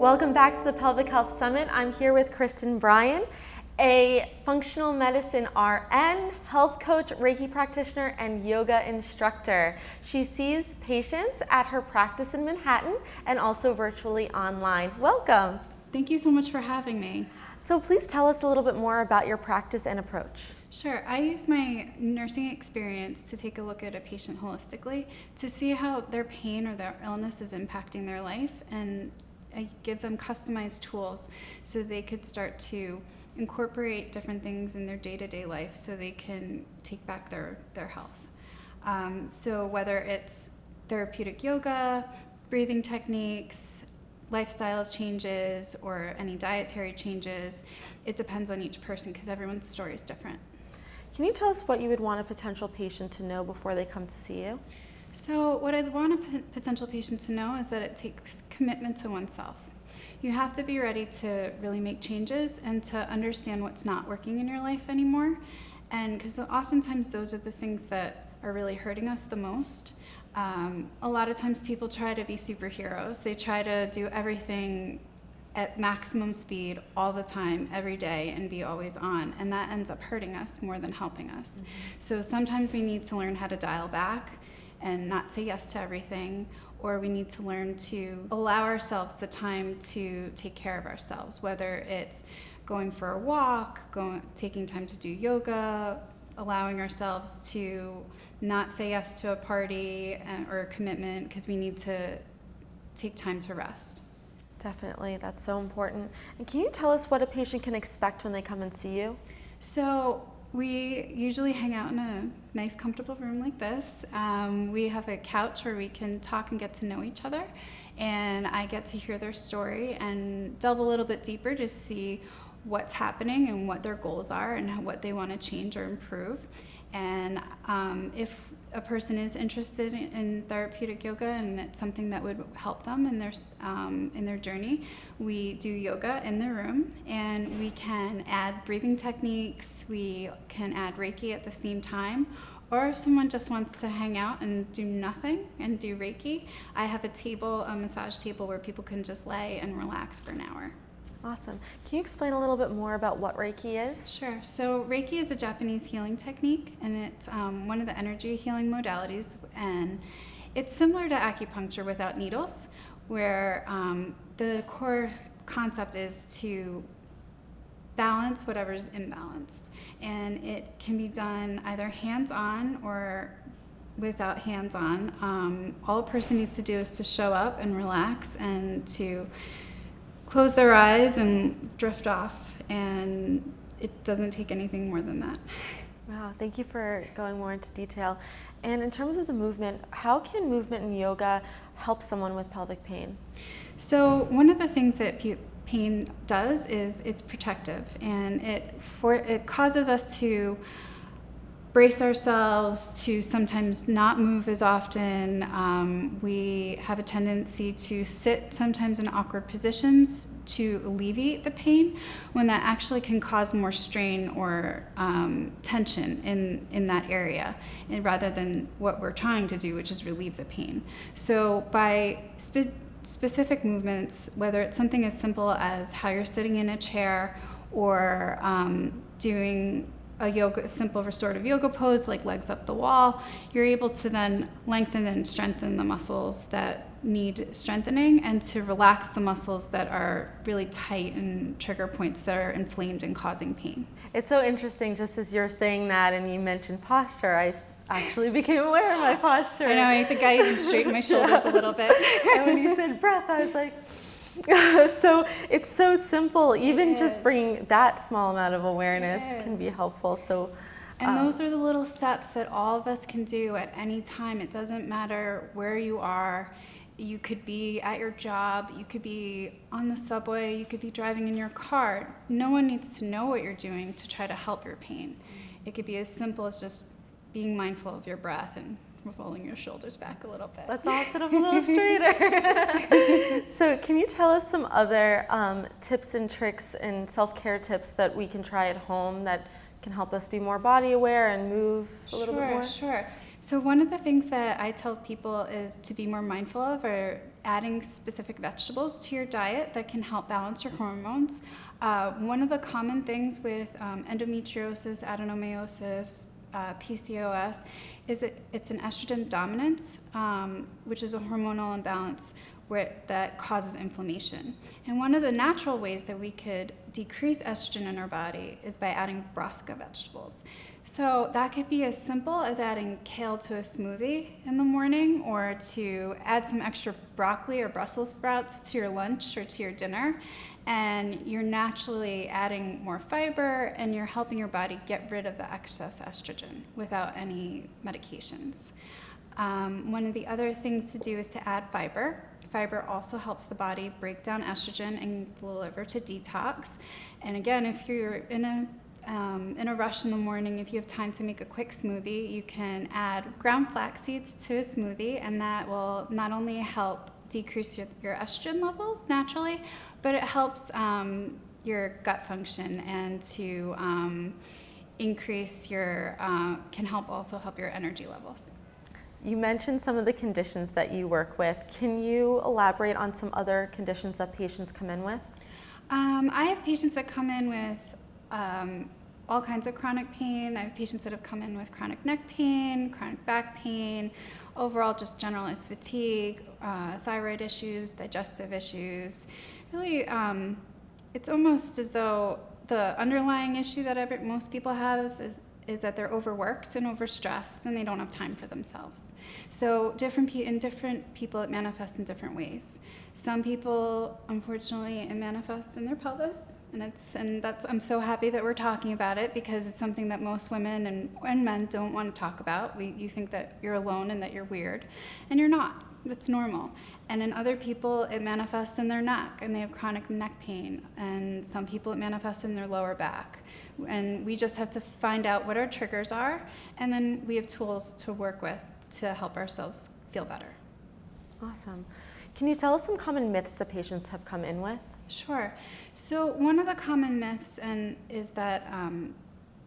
Welcome back to the Pelvic Health Summit. I'm here with Kristin Brien, a functional medicine RN, health coach, Reiki practitioner, and yoga instructor. She sees patients at her practice in Manhattan and also virtually online. Welcome. Thank you so much for having me. So please tell us a little bit more about your practice and approach. Sure. I use my nursing experience to take a look at a patient holistically to see how their pain or their illness is impacting their life, and I give them customized tools so they could start to incorporate different things in their day-to-day life so they can take back their health. So whether it's therapeutic yoga, breathing techniques, lifestyle changes, or any dietary changes, it depends on each person because everyone's story is different. Can you tell us what you would want a potential patient to know before they come to see you? So what I'd want a potential patient to know is that it takes commitment to oneself. You have to be ready to really make changes and to understand what's not working in your life anymore. And because oftentimes those are the things that are really hurting us the most. A lot of times people try to be superheroes. They try to do everything at maximum speed all the time, every day, and be always on. And that ends up hurting us more than helping us. Mm-hmm. So sometimes we need to learn how to dial back and not say yes to everything, or we need to learn to allow ourselves the time to take care of ourselves, whether it's going for a walk, taking time to do yoga, allowing ourselves to not say yes to a party or a commitment because we need to take time to rest. Definitely, that's so important. And can you tell us what a patient can expect when they come and see you? So we usually hang out in a nice, comfortable room like this. We have a couch where we can talk and get to know each other, and I get to hear their story and delve a little bit deeper to see what's happening and what their goals are and what they want to change or improve. And if a person is interested in therapeutic yoga and it's something that would help them in their journey, we do yoga in the room, and we can add breathing techniques, we can add Reiki at the same time. Or if someone just wants to hang out and do nothing and do Reiki, I have a massage table where people can just lay and relax for an hour. Awesome. Can you explain a little bit more about what Reiki is? Sure. So Reiki is a Japanese healing technique, and it's one of the energy healing modalities, and it's similar to acupuncture without needles, where the core concept is to balance whatever's imbalanced, and it can be done either hands-on or without hands-on. All a person needs to do is to show up and relax and to close their eyes and drift off, and it doesn't take anything more than that. Wow, thank you for going more into detail. And in terms of the movement, how can movement in yoga help someone with pelvic pain? So one of the things that pain does is it's protective, and it causes us to brace ourselves, to sometimes not move as often. We have a tendency to sit sometimes in awkward positions to alleviate the pain, when that actually can cause more strain or tension in that area, and rather than what we're trying to do, which is relieve the pain. So by specific movements, whether it's something as simple as how you're sitting in a chair, or doing a simple restorative yoga pose like legs up the wall, you're able to then lengthen and strengthen the muscles that need strengthening, and to relax the muscles that are really tight and trigger points that are inflamed and causing pain. It's so interesting, just as you're saying that and you mentioned posture, I actually became aware of my posture. I know, I think I even straightened my shoulders a little bit. And when you said breath, I was like, so it's so simple. Even just bringing that small amount of awareness can be helpful. And those are the little steps that all of us can do at any time. It doesn't matter where you are. You could be at your job, you could be on the subway, you could be driving in your car. No one needs to know what you're doing to try to help your pain. It could be as simple as just being mindful of your breath and rolling your shoulders back a little bit. Let's all sit up a little straighter. So can you tell us some other tips and tricks and self-care tips that we can try at home that can help us be more body aware and move a little bit more? Sure. So one of the things that I tell people is to be more mindful of are adding specific vegetables to your diet that can help balance your hormones. One of the common things with endometriosis, adenomyosis, PCOS is it's an estrogen dominance, which is a hormonal imbalance that causes inflammation. And one of the natural ways that we could decrease estrogen in our body is by adding brassica vegetables. So that could be as simple as adding kale to a smoothie in the morning, or to add some extra broccoli or Brussels sprouts to your lunch or to your dinner. And you're naturally adding more fiber, and you're helping your body get rid of the excess estrogen without any medications. One of the other things to do is to add fiber. Fiber also helps the body break down estrogen and the liver to detox. And again, if you're in a rush in the morning, if you have time to make a quick smoothie, you can add ground flax seeds to a smoothie, and that will not only help decrease your estrogen levels naturally, but it helps your gut function, and to increase can also help your energy levels. You mentioned some of the conditions that you work with. Can you elaborate on some other conditions that patients come in with? I have patients that come in with all kinds of chronic pain. I have patients that have come in with chronic neck pain, chronic back pain, overall just generalized fatigue, thyroid issues, digestive issues. Really, it's almost as though the underlying issue that most people have is that they're overworked and overstressed, and they don't have time for themselves. So in different people, it manifests in different ways. Some people, unfortunately, it manifests in their pelvis, and I'm so happy that we're talking about it, because it's something that most women and men don't want to talk about. You think that you're alone and that you're weird, and you're not. It's normal. And in other people, it manifests in their neck, and they have chronic neck pain. And some people, it manifests in their lower back. And we just have to find out what our triggers are, and then we have tools to work with to help ourselves feel better. Awesome. Can you tell us some common myths that patients have come in with? Sure. So one of the common myths is that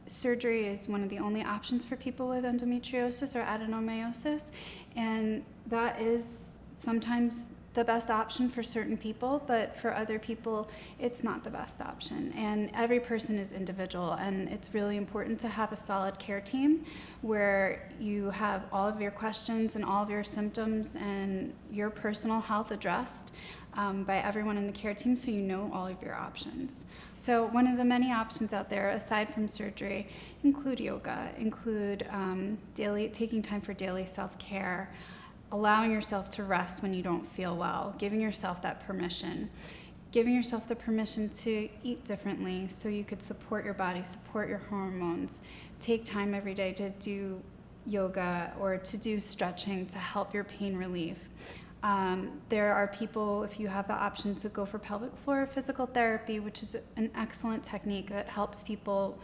surgery is one of the only options for people with endometriosis or adenomyosis, and that is sometimes the best option for certain people, but for other people, it's not the best option. And every person is individual, and it's really important to have a solid care team where you have all of your questions and all of your symptoms and your personal health addressed by everyone in the care team, so you know all of your options. So one of the many options out there, aside from surgery, include yoga, include taking time for daily self-care, allowing yourself to rest when you don't feel well, giving yourself that permission, giving yourself the permission to eat differently so you could support your body, support your hormones, take time every day to do yoga or to do stretching to help your pain relief. There are people, if you have the option, to go for pelvic floor physical therapy, which is an excellent technique that helps people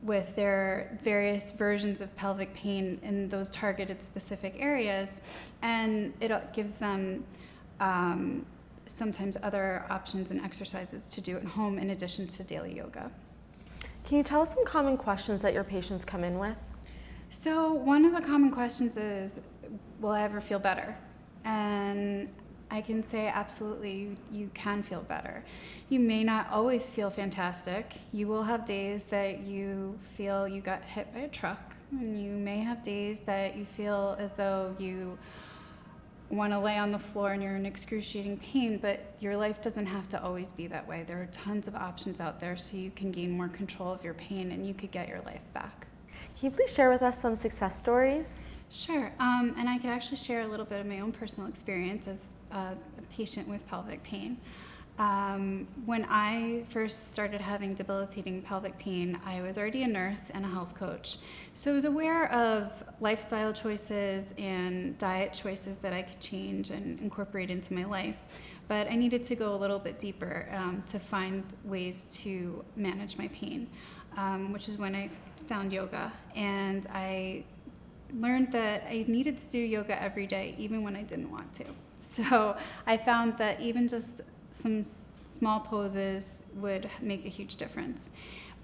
with their various versions of pelvic pain in those targeted specific areas, and it gives them sometimes other options and exercises to do at home in addition to daily yoga. Can you tell us some common questions that your patients come in with? So one of the common questions is, will I ever feel better? And I can say absolutely, you can feel better. You may not always feel fantastic. You will have days that you feel you got hit by a truck, and you may have days that you feel as though you want to lay on the floor and you're in excruciating pain, but your life doesn't have to always be that way. There are tons of options out there so you can gain more control of your pain and you could get your life back. Can you please share with us some success stories? Sure, and I could actually share a little bit of my own personal experience as a patient with pelvic pain. When I first started having debilitating pelvic pain, I was already a nurse and a health coach. So I was aware of lifestyle choices and diet choices that I could change and incorporate into my life. But I needed to go a little bit deeper to find ways to manage my pain, which is when I found yoga. And I learned that I needed to do yoga every day, even when I didn't want to. So I found that even just some small poses would make a huge difference.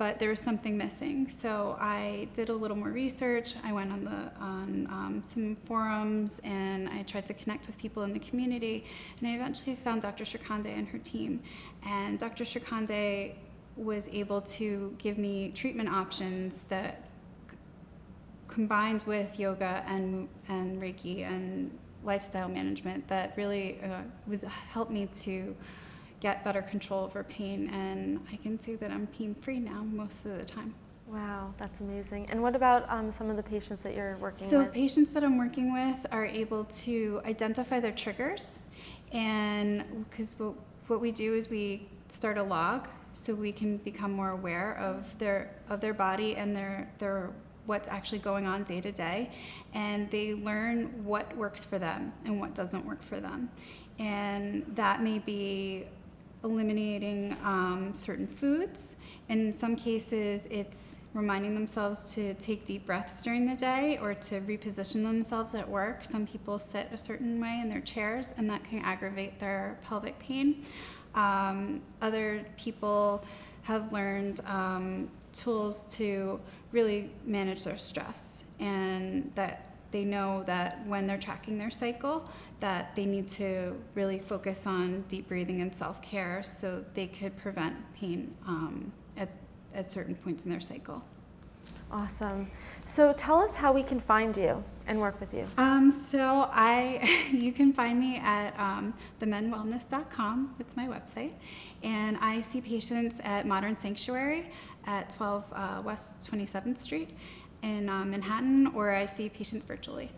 but there was something missing. So I did a little more research. I went on some forums, and I tried to connect with people in the community, and I eventually found Dr. Shrikande and her team. And Dr. Shrikande was able to give me treatment options that combined with yoga and Reiki and lifestyle management that really helped me to get better control over pain, and I can say that I'm pain-free now most of the time. Wow, that's amazing. And what about some of the patients that you're working with? So patients that I'm working with are able to identify their triggers, and because what we do is we start a log so we can become more aware of their body and their what's actually going on day to day, and they learn what works for them and what doesn't work for them. And that may be eliminating certain foods. In some cases, it's reminding themselves to take deep breaths during the day or to reposition themselves at work. Some people sit a certain way in their chairs, and that can aggravate their pelvic pain. Other people have learned tools to really manage their stress, and that they know that when they're tracking their cycle that they need to really focus on deep breathing and self-care so they could prevent pain at certain points in their cycle. Awesome. So tell us how we can find you and work with you. You can find me at themenwellness.com. It's my website. And I see patients at Modern Sanctuary at 12 West 27th Street in Manhattan, or I see patients virtually.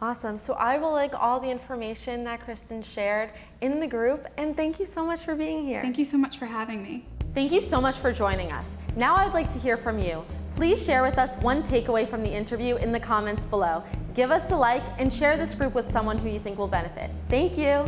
Awesome. So I will link all the information that Kristin shared in the group, and thank you so much for being here. Thank you so much for having me. Thank you so much for joining us. Now I'd like to hear from you. Please share with us one takeaway from the interview in the comments below. Give us a like and share this group with someone who you think will benefit. Thank you.